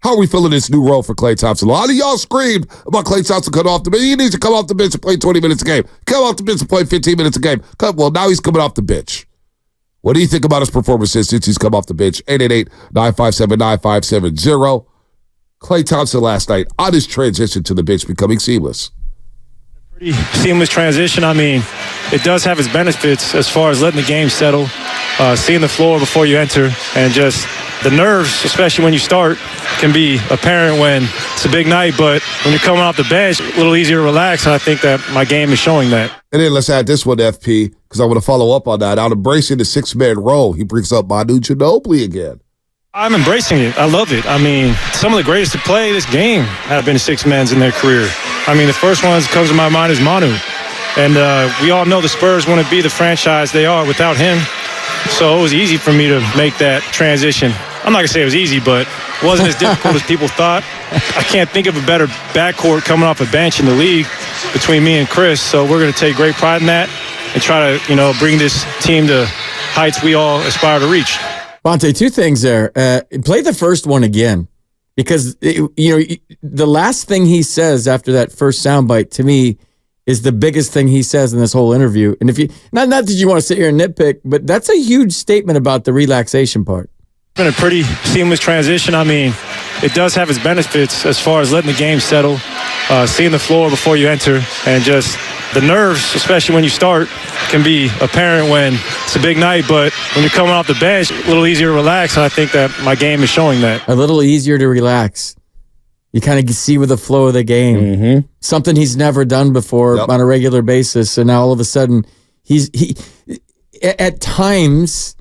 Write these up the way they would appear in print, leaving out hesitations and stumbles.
How are we feeling this new role for Klay Thompson? A lot of y'all screamed about Klay Thompson coming off the bench. He needs to come off the bench and play 20 minutes a game. Come off the bench and play 15 minutes a game. Well, now he's coming off the bench. What do you think about his performances since he's come off the bench? 888-957-9570. Klay Thompson last night on his transition to the bench becoming seamless. Pretty seamless transition. I mean, it does have its benefits as far as letting the game settle, seeing the floor before you enter, and just the nerves, especially when you start, can be apparent when it's a big night, but when you're coming off the bench, a little easier to relax, and I think that my game is showing that. And then let's add this one, FP, because I want to follow up on that. Out embracing the six-man role, he brings up Manu Ginobili again. I'm embracing it. I love it. I mean, some of the greatest to play this game have been six-mans in their career. I mean, the first one that comes to my mind is Manu. And we all know the Spurs wouldn't be the franchise they are without him. So it was easy for me to make that transition. I'm not going to say it was easy, but it wasn't as difficult as people thought. I can't think of a better backcourt coming off a bench in the league between me and Chris. So we're going to take great pride in that and try to, bring this team to heights we all aspire to reach. Bonte, two things there. Play the first one again, because the last thing he says after that first soundbite to me is the biggest thing he says in this whole interview. And if you not that you want to sit here and nitpick, but that's a huge statement about the relaxation part. It's been a pretty seamless transition. I mean, it does have its benefits as far as letting the game settle, seeing the floor before you enter, and just the nerves, especially when you start, can be apparent when it's a big night, but when you're coming off the bench, a little easier to relax, and I think that my game is showing that. A little easier to relax. You kind of see with the flow of the game. Mm-hmm. Something he's never done before on a regular basis, and now all of a sudden, he at times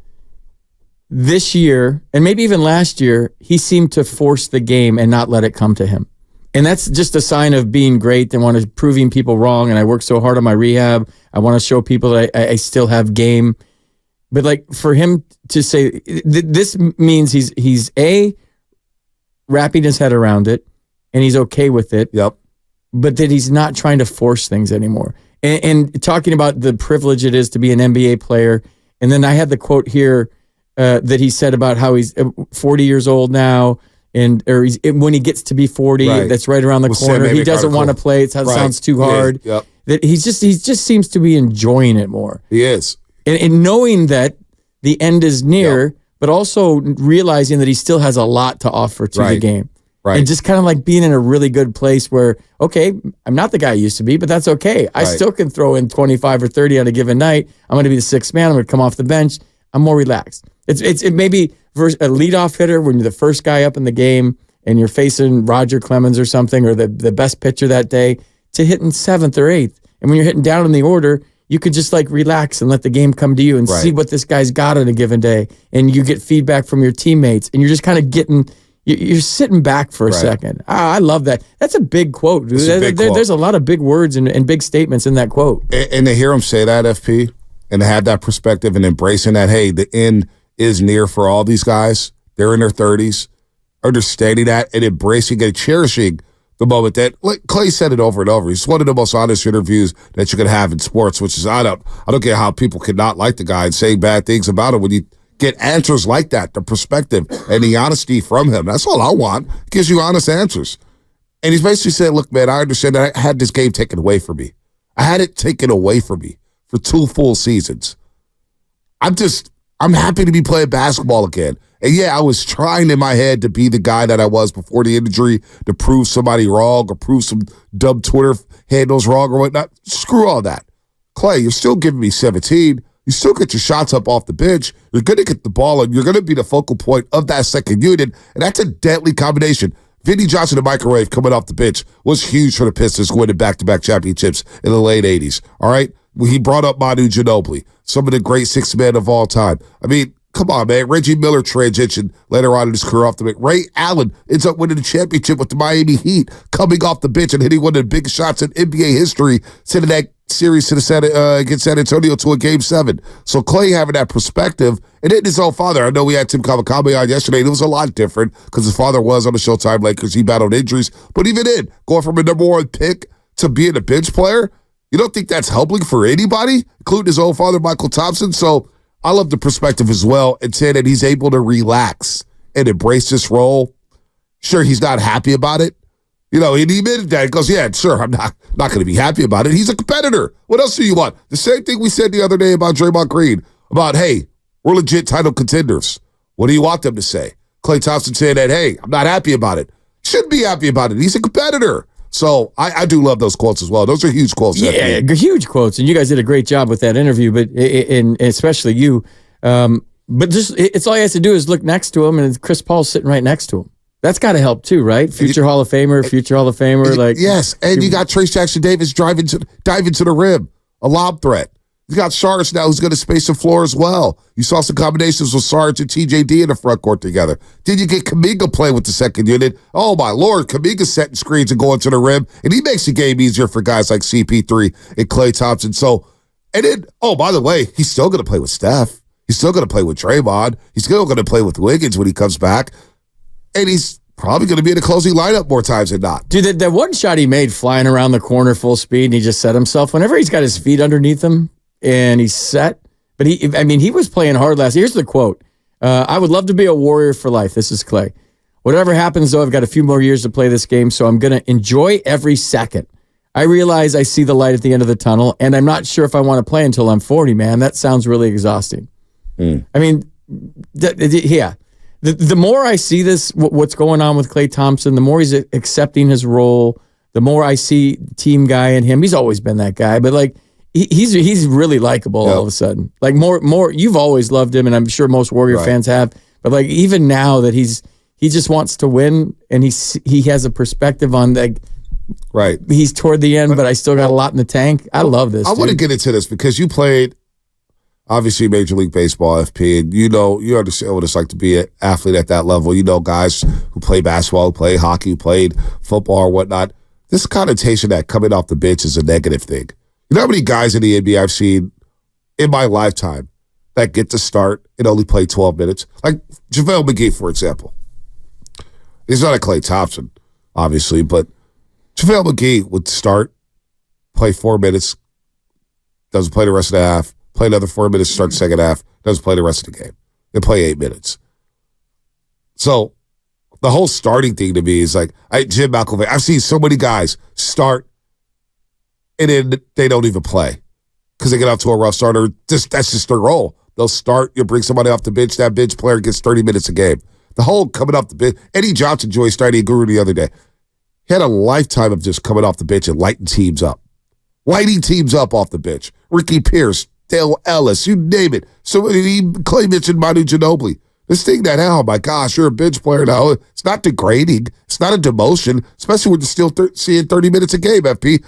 this year, and maybe even last year, he seemed to force the game and not let it come to him. And that's just a sign of being great and proving people wrong. And I work so hard on my rehab. I want to show people that I still have game. But like for him to say this means he's wrapping his head around it, and he's okay with it. Yep. But that he's not trying to force things anymore. And talking about the privilege it is to be an NBA player. And then I had the quote here that he said about how he's 40 years old now. Or when he gets to be 40, that's right around the corner. He doesn't want to play. It sounds too hard. Yep. That he just seems to be enjoying it more. He is. And knowing that the end is near, but also realizing that he still has a lot to offer to the game. Right. And just kind of like being in a really good place where, okay, I'm not the guy I used to be, but that's okay. I still can throw in 25 or 30 on a given night. I'm going to be the sixth man. I'm going to come off the bench. I'm more relaxed. It may be a leadoff hitter when you're the first guy up in the game and you're facing Roger Clemens or something, or the best pitcher that day, to hitting seventh or eighth. And when you're hitting down in the order, you could just like relax and let the game come to you and see what this guy's got on a given day. And you get feedback from your teammates, and you're just kind of you're sitting back for a second. I love that. That's a big quote. There's a lot of big words and big statements in that quote. And to hear him say that, FP, and to have that perspective and embracing that, hey, the end is near for all these guys. They're in their 30s, understanding that and embracing and cherishing the moment that, like Klay said it over and over. He's one of the most honest interviews that you can have in sports, which is I don't get how people could not like the guy and say bad things about him when you get answers like that, the perspective and the honesty from him. That's all I want. It gives you honest answers. And he's basically saying, look, man, I understand that I had this game taken away from me. I had it taken away from me for 2 full seasons. I'm happy to be playing basketball again. And yeah, I was trying in my head to be the guy that I was before the injury, to prove somebody wrong or prove some dumb Twitter handles wrong or whatnot. Screw all that. Klay, you're still giving me 17. You still get your shots up off the bench. You're going to get the ball, and you're going to be the focal point of that second unit. And that's a deadly combination. Vinny Johnson, the microwave, coming off the bench was huge for the Pistons winning back-to-back championships in the late 80s. All right? He brought up Manu Ginobili, some of the great six men of all time. I mean, come on, man. Reggie Miller transitioned later on in his career off the bench. Ray Allen ends up winning the championship with the Miami Heat, coming off the bench and hitting one of the biggest shots in NBA history, sending that series to against San Antonio to a Game 7. So Klay having that perspective, and then his own father. I know we had Tim Kawakami on yesterday, and it was a lot different because his father was on the Showtime Lakers. He battled injuries. But even then, going from a number 1 pick to being a bench player, you don't think that's humbling for anybody, including his own father, Michael Thompson? So I love the perspective as well, and saying that he's able to relax and embrace this role Sure, he's not happy about it. You know, he admitted that. He goes, yeah, sure, I'm not going to be happy about it. He's a competitor. What else do you want? The same thing we said the other day about Draymond Green, about, hey, we're legit title contenders. What do you want them to say? Klay Thompson saying that, hey, I'm not happy about it. Shouldn't be happy about it. He's a competitor. So I do love those quotes as well. Those are huge quotes. Yeah, huge quotes. And you guys did a great job with that interview, but and especially you. But just it's all he has to do is look next to him, and Chris Paul's sitting right next to him. That's got to help too, right? Future Hall of Famer. Like yes, and you got Trace Jackson-Davis diving to the rim, a lob threat. You got Sarge now who's going to space the floor as well. You saw some combinations with Sarge and TJD in the front court together. Then you get Kuminga playing with the second unit. Oh, my Lord. Kuminga setting screens and going to the rim. And he makes the game easier for guys like CP3 and Klay Thompson. So, and then, oh, by the way, he's still going to play with Steph. He's still going to play with Draymond. He's still going to play with Wiggins when he comes back. And he's probably going to be in the closing lineup more times than not. Dude, that one shot he made flying around the corner full speed and he just set himself. Whenever he's got his feet underneath him, and he's set. But he was playing hard last. Here's the quote. I would love to be a warrior for life. This is Klay. Whatever happens, though, I've got a few more years to play this game, so I'm going to enjoy every second. I realize I see the light at the end of the tunnel, and I'm not sure if I want to play until I'm 40, man. That sounds really exhausting. I mean, yeah. The more I see this, what's going on with Klay Thompson, the more he's accepting his role, the more I see team guy in him. He's always been that guy, but like, he's really likable all of a sudden. Like more. You've always loved him, and I'm sure most Warrior fans have. But like even now that he just wants to win, and he has a perspective on like he's toward the end, but I still got a lot in the tank. I love this. I want to get into this because you played obviously Major League Baseball, FP, and you understand what it's like to be an athlete at that level. You know guys who play basketball, who play hockey, who played football or whatnot. This connotation that coming off the bench is a negative thing. You know how many guys in the NBA I've seen in my lifetime that get to start and only play 12 minutes? Like JaVale McGee, for example. He's not a Klay Thompson, obviously, but JaVale McGee would start, play 4 minutes, doesn't play the rest of the half, play another 4 minutes, start the second half, doesn't play the rest of the game, and play 8 minutes. So the whole starting thing to me is like, Jim McElveen, I've seen so many guys start and then they don't even play because they get out to a rough start. Or that's just their role. They'll start, you bring somebody off the bench, that bench player gets 30 minutes a game. The whole coming off the bench. Eddie Johnson, Joy Starting Guru the other day. He had a lifetime of just coming off the bench and lighting teams up. Lighting teams up off the bench. Ricky Pierce, Dale Ellis, you name it. So Klay mentioned Manu Ginobili. This thing that, oh my gosh, you're a bench player now. It's not degrading. It's not a demotion, especially when you're still seeing 30 minutes a game, FP.